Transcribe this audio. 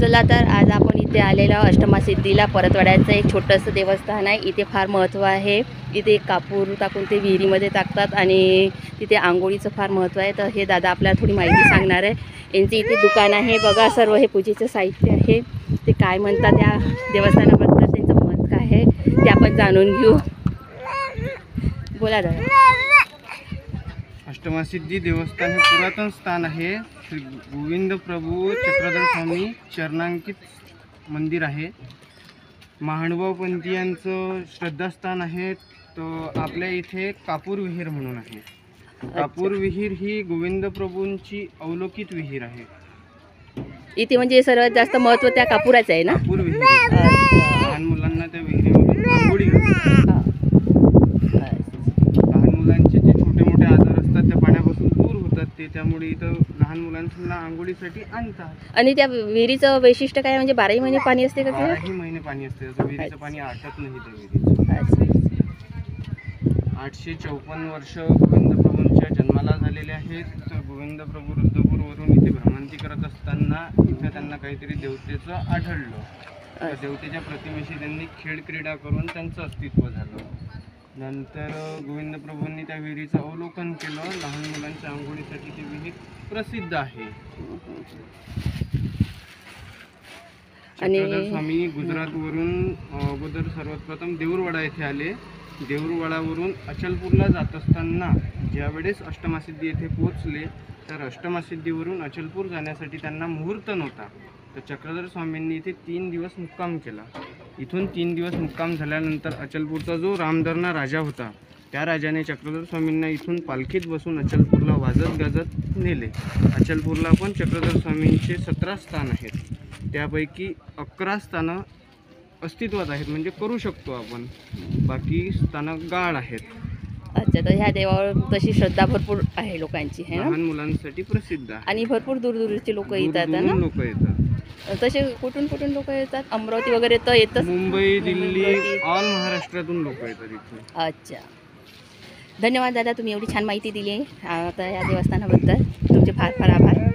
चला तर आज आपण इथे आलेलो अष्टमासिद्धीला. परतवाड्याचं एक छोटंसं देवस्थान आहे. इथे फार महत्त्व आहे. इथे कापूर टाकून ते विहिरीमध्ये टाकतात आणि तिथे आंघोळीचं फार महत्त्व आहे. तर हे दादा आपल्याला थोडी माहिती सांगणार आहे. यांचे इथे दुकान आहे बघा. सर्व हे पूजेचं साहित्य आहे. ते काय म्हणतात या देवस्थानाबद्दल, त्यांचं मत काय आहे ते आपण जाणून घेऊ. बोला दादा. अष्टमासिद्धी देवस्थान हे पुरातन स्थान आहे. श्री गोविंद प्रभू चक्रधर स्वामी चरणांकित मंदिर आहे. महानुभाव पंथीयांचं श्रद्धास्थान आहे. तर आपल्या इथे कापूर विहीर म्हणून आहे. कापूर विहीर ही गोविंद प्रभूंची अवलोकित विहीर आहे. इथे म्हणजे सर्वात जास्त महत्त्व त्या कापुराचं आहे ना. कापूर विहीर लहान मुलांना त्या विहिरीमधून आंघोळी घालतात. लहान मुलांचे जे छोटे मोठे आजार असतात त्या पाण्यापासून दूर होतात ते, त्यामुळे इथं लहान मुलांना आंघोळीसाठी आणतात. आणि त्या विहिरीचं वैशिष्ट्य काय म्हणजे 12 महिने पाणी असते का? 12 महिने पाणी असते. जसं विहिरीचं पाणी आटत नाही त्या विहिरीचं. 854 वर्ष गोविंद प्रभूंच्या जन्माला झालेले आहेत. तर गोविंद प्रभू रुद्रपूरवरून इथे भ्रमंती करत असताना इथं त्यांना काहीतरी देवतेचं आढळलं. तर देवतेच्या प्रतिमेशी त्यांनी खेळ क्रीडा करून त्यांचं अस्तित्व झालं. नंतर गोविंद प्रभूंनी त्या विहिरीचं अवलोकन केलं. लहान मुलांच्या आंघोळीसाठी ती विहीर प्रसिद्ध आहे. चक्रधर स्वामी गुजरातवरून अगोदर सर्वप्रथम देऊरवाडा येथे आले. देऊरवाडावरून अचलपूरला जात असताना ज्यावेळेस अष्टमासिद्धी येथे पोहोचले तर अष्टमासिद्धीवरून अचलपूर जाण्यासाठी त्यांना मुहूर्त नव्हता. तर चक्रधर स्वामींनी इथे 3 दिवस मुक्काम केला. इथून 3 दिवस मुक्काम झाल्यानंतर अचलपूरचा जो रामधरणा राजा होता त्या राजाने चक्रधर स्वामींना इथून पालखीत बसून अचलपूरला वाजत गाजत नेले. अचलपूरला पण चक्रधर स्वामींचे 17 स्थान आहेत. त्यापैकी 11 स्थानं अस्तित्वात आहेत, म्हणजे करू शकतो आपण. बाकी स्थानं गाळ आहेत. अच्छा. तर ह्या देवावर तशी श्रद्धा भरपूर आहे लोकांची, है ना. लहान मुलांसाठी प्रसिद्ध आहे आणि भरपूर दूरदूरचे लोक येतात ना. लोक येतात. तसे कुठून कुठून लोक येतात? अमरावती वगैरे तर येतात. मुंबई, दिल्ली, ऑल महाराष्ट्रातून लोक येतात इथे. अच्छा. धन्यवाद दादा, तुम्ही एवढी छान माहिती दिली आहे आता या देवस्थानाबद्दल. तुमचे फार फार आभार.